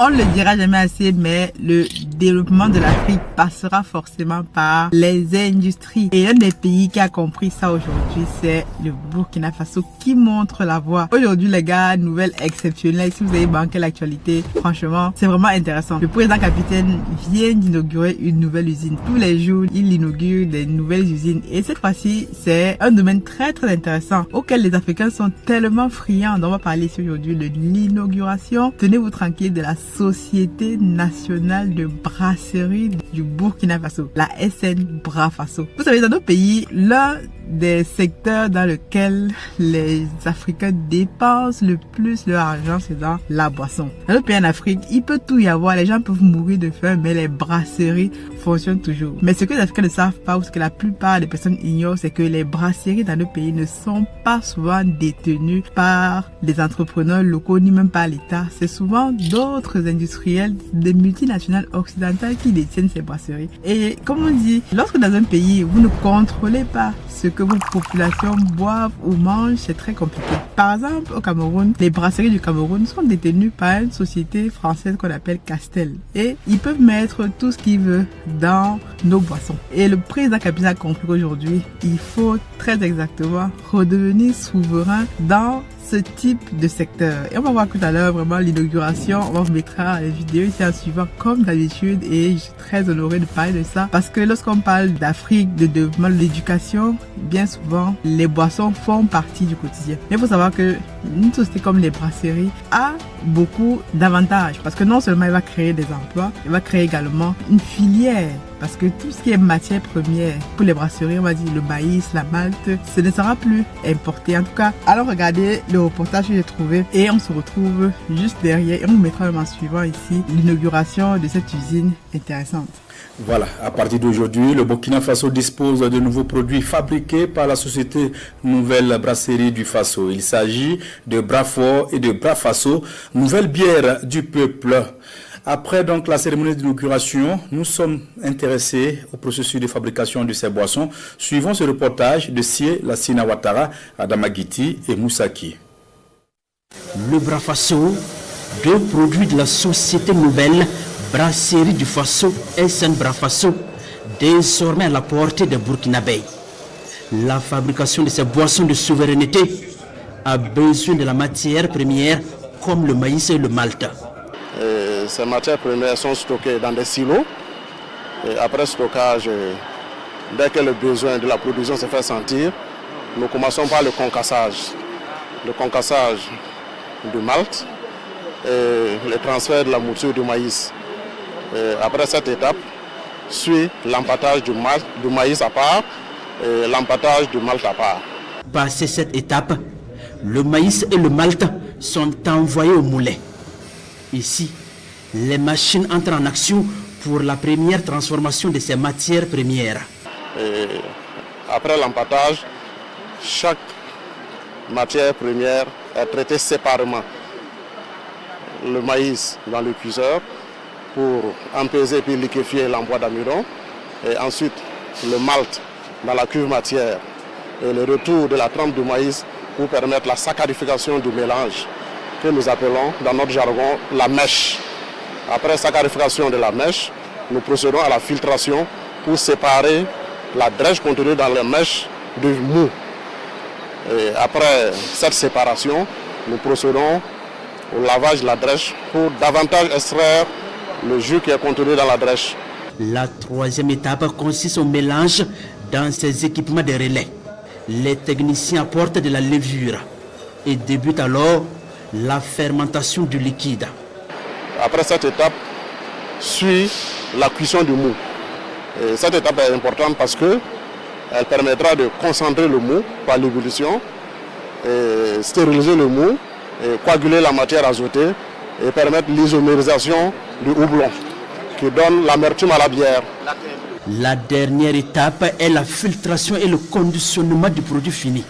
On le dira jamais assez, mais le développement de l'Afrique passera forcément par les industries. Et un des pays qui a compris ça aujourd'hui, c'est le Burkina Faso qui montre la voie. Aujourd'hui, les gars, nouvelle exceptionnelle. Si vous avez manqué l'actualité, franchement, c'est vraiment intéressant. Le président capitaine vient d'inaugurer une nouvelle usine. Tous les jours, il inaugure des nouvelles usines. Et cette fois-ci, c'est un domaine très intéressant auquel les Africains sont tellement friands. On va parler ici aujourd'hui de l'inauguration. Tenez-vous tranquille, de la Société nationale de brasserie du Burkina Faso, la SN Brafaso. Vous savez, dans nos pays, l'un des secteurs dans lequel les Africains dépensent le plus leur argent, c'est dans la boisson. Dans nos pays en Afrique, il peut tout y avoir, les gens peuvent mourir de faim, mais les brasseries fonctionnent toujours. Mais ce que les Africains ne savent pas, ou ce que la plupart des personnes ignorent, c'est que les brasseries dans nos pays ne sont pas souvent détenues par des entrepreneurs locaux, ni même par l'État. C'est souvent d'autres industriels, des multinationales occidentales qui détiennent ces brasseries. Et comme on dit, lorsque dans un pays, vous ne contrôlez pas ce que vos populations boivent ou mangent, c'est très compliqué. Par exemple, au Cameroun, les brasseries du Cameroun sont détenues par une société française qu'on appelle Castel. Et ils peuvent mettre tout ce qu'ils veulent dans nos boissons. Et le président capitaine a compris qu'aujourd'hui, il faut très exactement redevenir souverain dans ce type de secteur. Et on va voir tout à l'heure vraiment l'inauguration. On vous mettra les vidéos ici en suivant comme d'habitude, et je suis très honorée de parler de ça parce que lorsqu'on parle d'Afrique, de développement, de l'éducation, bien souvent les boissons font partie du quotidien. Mais il faut savoir que une société comme les brasseries a beaucoup d'avantages parce que non seulement elle va créer des emplois, elle va créer également une filière. Parce que tout ce qui est matière première pour les brasseries, on va dire le maïs, la malt, ce ne sera plus importé. En tout cas, allons regarder le reportage que j'ai trouvé et on se retrouve juste derrière. Et on vous mettra même en suivant ici l'inauguration de cette usine intéressante. Voilà, à partir d'aujourd'hui, le Burkina Faso dispose de nouveaux produits fabriqués par la société Nouvelle Brasserie du Faso. Il s'agit de Brafort et de Brafaso, nouvelle bière du peuple. Après donc la cérémonie d'inauguration, nous sommes intéressés au processus de fabrication de ces boissons. Suivons ce reportage de Sie Lassina Ouattara, Adama Guiti et Moussaki. Le Brafaso, deux produits de la société Nouvelle Brasserie du Faso, SN Brafaso, désormais à la portée des Burkinabés. La fabrication de ces boissons de souveraineté a besoin de la matière première comme le maïs et le malt. Ces matières premières sont stockées dans des silos. Et après stockage, dès que le besoin de la production se fait sentir, nous commençons par le concassage. Le concassage du malt et le transfert de la mouture du maïs. Et après cette étape, suit l'empâtage du maïs à part et l'empâtage du malt à part. Passé cette étape, le maïs et le malt sont envoyés au moulin. Ici, les machines entrent en action pour la première transformation de ces matières premières. Et après l'empâtage, chaque matière première est traitée séparément. Le maïs dans le cuiseur pour empaiser puis liquéfier l'envoi d'amidon. Et ensuite, le malt dans la cuve matière et le retour de la trempe du maïs pour permettre la saccharification du mélange que nous appelons dans notre jargon la mèche. Après saccharification de la mèche, nous procédons à la filtration pour séparer la drèche contenue dans la mèche du mou. Et après cette séparation, nous procédons au lavage de la drèche pour davantage extraire le jus qui est contenu dans la drèche. La troisième étape consiste au mélange dans ces équipements de relais. Les techniciens apportent de la levure et débutent alors la fermentation du liquide. Après cette étape, suit la cuisson du mou. Et cette étape est importante parce qu'elle permettra de concentrer le mou par l'ébullition, stériliser le mou, et coaguler la matière azotée et permettre l'isomérisation du houblon qui donne l'amertume à la bière. La dernière étape est la filtration et le conditionnement du produit fini.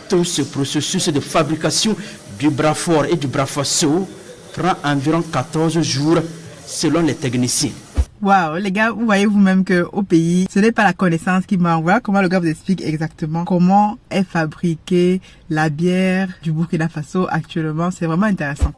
Tout ce processus de fabrication du Brafort et du Brafaso prend environ 14 jours selon les techniciens. Waouh, les gars, vous voyez vous-même qu'au pays, ce n'est pas la connaissance qui manque. Voilà comment le gars vous explique exactement comment est fabriquée la bière du Burkina Faso actuellement. C'est vraiment intéressant.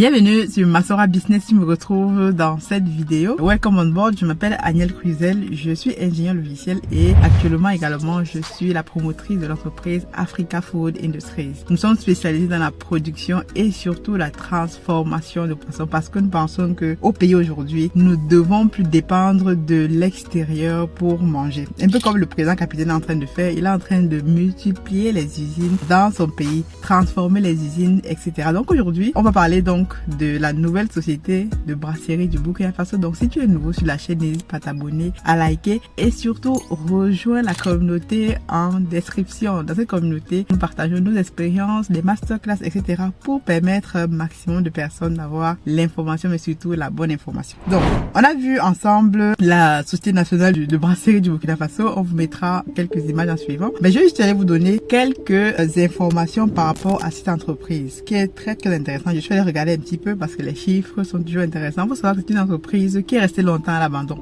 Bienvenue sur Masora Business, tu me retrouves dans cette vidéo. Welcome on board, je m'appelle Agnelle Cruzel, je suis ingénieur logiciel et actuellement également je suis la promotrice de l'entreprise Africa Food Industries. Nous sommes spécialisés dans la production et surtout la transformation de poissons parce que nous pensons que au pays aujourd'hui, nous ne devons plus dépendre de l'extérieur pour manger. Un peu comme le président capitaine est en train de faire, il est en train de multiplier les usines dans son pays, transformer les usines, etc. Donc aujourd'hui, on va parler donc de la nouvelle société de brasserie du Burkina Faso. Donc si tu es nouveau sur la chaîne, n'hésite pas à t'abonner, à liker et surtout rejoins la communauté en description. Dans cette communauté, nous partageons nos expériences, des masterclass, etc. pour permettre un maximum de personnes d'avoir l'information mais surtout la bonne information. Donc on a vu ensemble la société nationale de brasserie du Burkina Faso. On vous mettra quelques images en suivant. Mais je vais juste aller vous donner quelques informations par rapport à cette entreprise qui est très intéressante. Je suis allé regarder un petit peu parce que les chiffres sont toujours intéressants. Il faut savoir que c'est une entreprise qui est restée longtemps à l'abandon.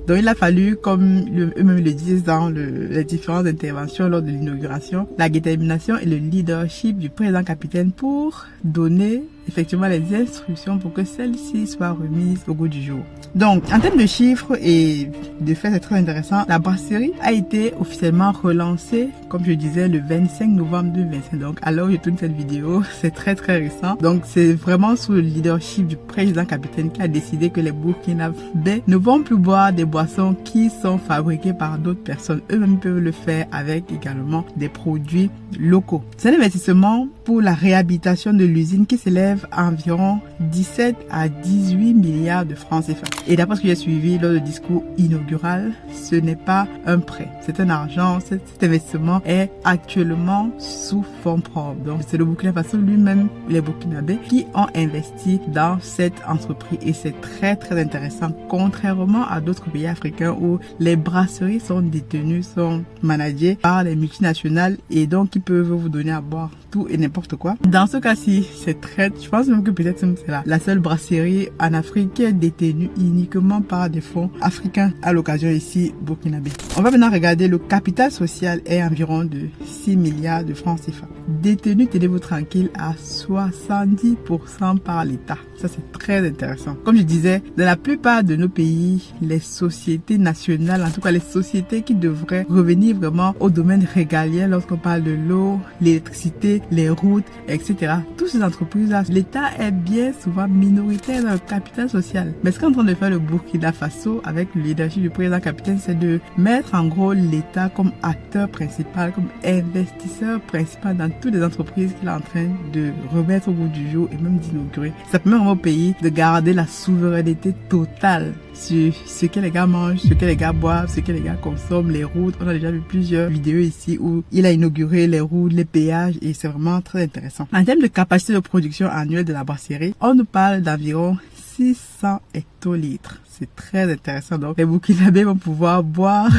Donc il a fallu, comme eux-mêmes le disent dans les différentes interventions lors de l'inauguration, la détermination et le leadership du président capitaine pour donner effectivement les instructions pour que celle-ci soit remise au goût du jour. Donc, en termes de chiffres et de faits, c'est très intéressant. La brasserie a été officiellement relancée, comme je disais, le 25 novembre 2025. Donc, alors je tourne cette vidéo, c'est très récent. Donc, c'est vraiment sous le leadership du président capitaine qui a décidé que les Burkinabés ne vont plus boire des boissons qui sont fabriquées par d'autres personnes. Eux-mêmes peuvent le faire avec également des produits locaux. C'est un investissement pour la réhabilitation de l'usine qui s'élève à environ 17 à 18 milliards de francs CFA. Et d'après ce que j'ai suivi lors du discours inaugural, ce n'est pas un prêt. C'est un argent, cet investissement est actuellement sous fonds propres. Donc c'est le Burkina Faso lui-même, les Burkinabés, qui ont investi dans cette entreprise. Et c'est très intéressant. Contrairement à d'autres pays africains où les brasseries sont détenues, sont managées par les multinationales et donc ils peuvent vous donner à boire tout et n'importe quoi. Dans ce cas-ci, c'est je pense même que peut-être c'est la seule brasserie en Afrique qui est détenue uniquement par des fonds africains à l'occasion ici burkinabé. On va maintenant regarder le capital social est environ de 6 milliards de francs CFA. Détenu, tenez-vous tranquille, à 70% par l'État. Ça, c'est très intéressant. Comme je disais, dans la plupart de nos pays, les sociétés nationales, en tout cas les sociétés qui devraient revenir vraiment au domaine régalien lorsqu'on parle de l'eau, l'électricité, les routes, etc. Toutes ces entreprises-là, l'État est bien souvent minoritaire dans le capital social. Mais ce qu'est en train de faire le Burkina Faso avec le leadership du président capitaine, c'est de mettre en gros l'État comme acteur principal, comme investisseur principal dans toutes les entreprises qu'il est en train de remettre au bout du jour et même d'inaugurer. Ça permet au pays de garder la souveraineté totale sur ce que les gars mangent, ce que les gars boivent, ce que les gars consomment, les routes. On a déjà vu plusieurs vidéos ici où il a inauguré les routes, les péages et c'est vraiment très intéressant. En termes de capacité de production annuelle de la brasserie, on nous parle d'environ 600 hectolitres. C'est très intéressant. Donc, les Burkinabés vont pouvoir boire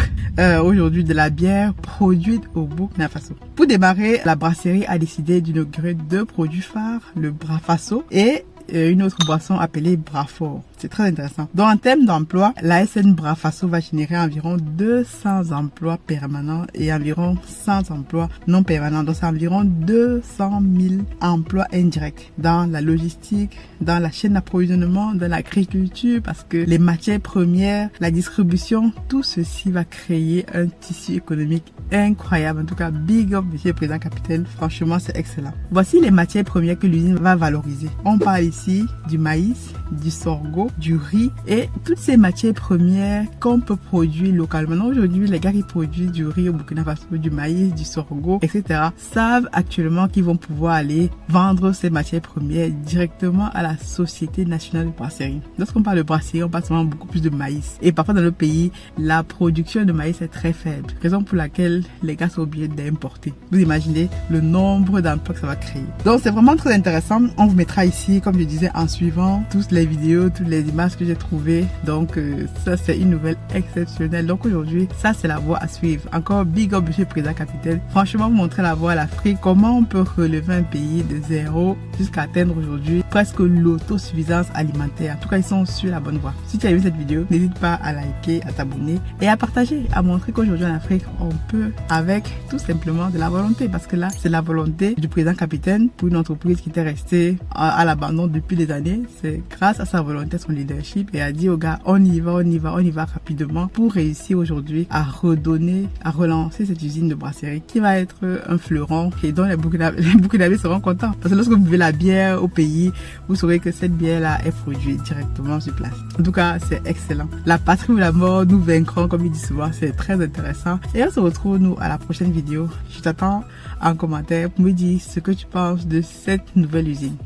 aujourd'hui de la bière produite au Burkina Faso. Pour démarrer, la brasserie a décidé d'inaugurer 2 produits phares, le Brafaso et une autre boisson appelée Brafort. C'est très intéressant. Donc, en termes d'emploi, la SN Brafaso va générer environ 200 emplois permanents et environ 100 emplois non permanents. Donc, c'est environ 200 000 emplois indirects dans la logistique, dans la chaîne d'approvisionnement, dans l'agriculture, parce que les matières premières, la distribution, tout ceci va créer un tissu économique incroyable. En tout cas, big up, monsieur le président capitaine. Franchement, c'est excellent. Voici les matières premières que l'usine va valoriser. On parle ici du maïs, du sorgho, du riz et toutes ces matières premières qu'on peut produire localement. Aujourd'hui, les gars qui produisent du riz au Burkina Faso, du maïs, du sorgho, etc. savent actuellement qu'ils vont pouvoir aller vendre ces matières premières directement à la Société nationale de brasserie. Lorsqu'on parle de brasserie, on parle souvent beaucoup plus de maïs. Et parfois dans le pays, la production de maïs est très faible. Raison pour laquelle les gars sont obligés d'importer. Vous imaginez le nombre d'emplois que ça va créer. Donc c'est vraiment très intéressant. On vous mettra ici, comme je disais, en suivant toutes les vidéos, toutes les des images que j'ai trouvées. Donc ça c'est une nouvelle exceptionnelle. Donc aujourd'hui, ça c'est la voie à suivre. Encore big up monsieur le président capitaine. Franchement, vous montrez la voie à l'Afrique. Comment on peut relever un pays de zéro jusqu'à atteindre aujourd'hui presque l'autosuffisance alimentaire. En tout cas, ils sont sur la bonne voie. Si tu as aimé cette vidéo, n'hésite pas à liker, à t'abonner et à partager, à montrer qu'aujourd'hui en Afrique, on peut avec tout simplement de la volonté. Parce que là, c'est la volonté du président capitaine pour une entreprise qui était restée à l'abandon depuis des années. C'est grâce à sa volonté, son leadership, et a dit aux gars, on y va rapidement pour réussir aujourd'hui à redonner, à relancer cette usine de brasserie qui va être un fleuron et dont les Burkinabés seront contents. Parce que lorsque vous buvez la bière au pays, vous saurez que cette bière-là est produite directement sur place. En tout cas, c'est excellent. La patrie ou la mort, nous vaincrons, comme il dit souvent. C'est très intéressant. Et on se retrouve, nous, à la prochaine vidéo. Je t'attends en commentaire pour me dire ce que tu penses de cette nouvelle usine.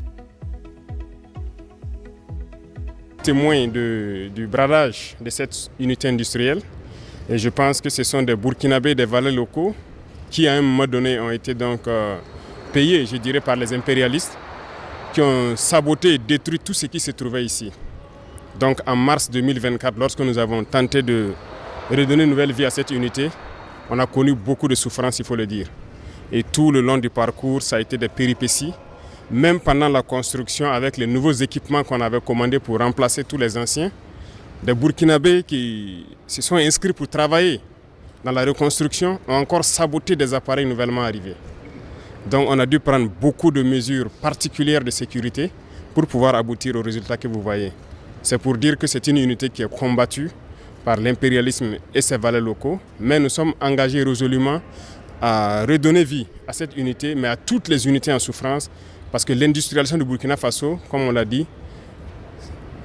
Témoin du bradage de cette unité industrielle. Et je pense que ce sont des Burkinabés, des valets locaux qui, à un moment donné, ont été donc payés, je dirais, par les impérialistes qui ont saboté et détruit tout ce qui se trouvait ici. Donc en mars 2024, lorsque nous avons tenté de redonner une nouvelle vie à cette unité, on a connu beaucoup de souffrances, il faut le dire. Et tout le long du parcours, ça a été des péripéties. Même pendant la construction, avec les nouveaux équipements qu'on avait commandés pour remplacer tous les anciens, des Burkinabés qui se sont inscrits pour travailler dans la reconstruction ont encore saboté des appareils nouvellement arrivés. Donc on a dû prendre beaucoup de mesures particulières de sécurité pour pouvoir aboutir au résultat que vous voyez. C'est pour dire que c'est une unité qui est combattue par l'impérialisme et ses valets locaux, mais nous sommes engagés résolument à redonner vie à cette unité, mais à toutes les unités en souffrance, parce que l'industrialisation du Burkina Faso, comme on l'a dit,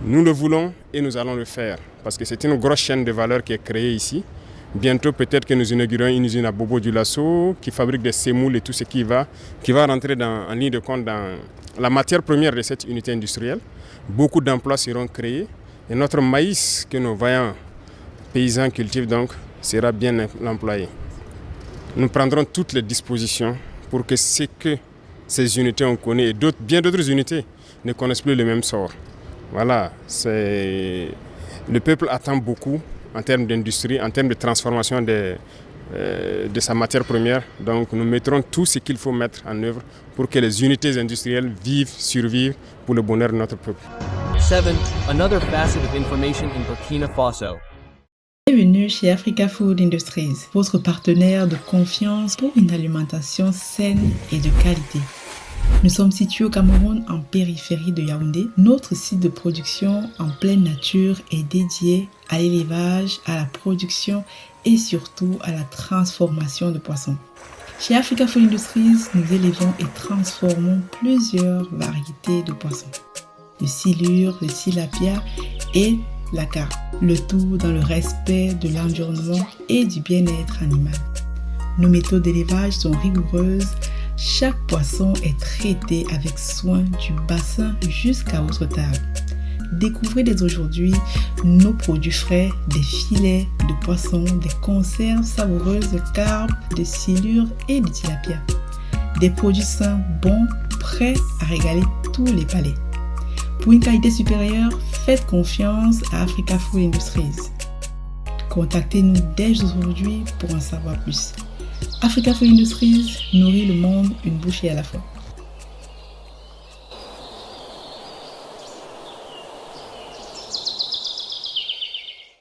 nous le voulons et nous allons le faire, parce que c'est une grosse chaîne de valeur qui est créée ici. Bientôt, peut-être que nous inaugurons une usine à Bobo Dioulasso qui fabrique des semoules et tout ce qui va rentrer en ligne de compte dans la matière première de cette unité industrielle. Beaucoup d'emplois seront créés et notre maïs que nos vaillants paysans cultivent donc sera bien employé. Nous prendrons toutes les dispositions pour que ce que ces unités ont connu et bien d'autres unités ne connaissent plus le même sort. Voilà, le peuple attend beaucoup en termes d'industrie, en termes de transformation de sa matière première. Donc nous mettrons tout ce qu'il faut mettre en œuvre pour que les unités industrielles survivent pour le bonheur de notre peuple. 7. Another facet of information in Burkina Faso. Bienvenue chez Africa Food Industries, votre partenaire de confiance pour une alimentation saine et de qualité. Nous sommes situés au Cameroun, en périphérie de Yaoundé. Notre site de production en pleine nature est dédié à l'élevage, à la production et surtout à la transformation de poissons. Chez Africa Food Industries, nous élevons et transformons plusieurs variétés de poissons. Le silure, le tilapia et la carpe. Le tout dans le respect de l'environnement et du bien-être animal. Nos méthodes d'élevage sont rigoureuses. Chaque poisson est traité avec soin du bassin jusqu'à votre table. Découvrez dès aujourd'hui nos produits frais, des filets de poisson, des conserves savoureuses de carpe, de silure et de tilapia. Des produits sains, bons, prêts à régaler tous les palais. Pour une qualité supérieure, faites confiance à Africa Food Industries. Contactez-nous dès aujourd'hui pour en savoir plus. Africa Food Industries nourrit le monde une bouchée à la fois.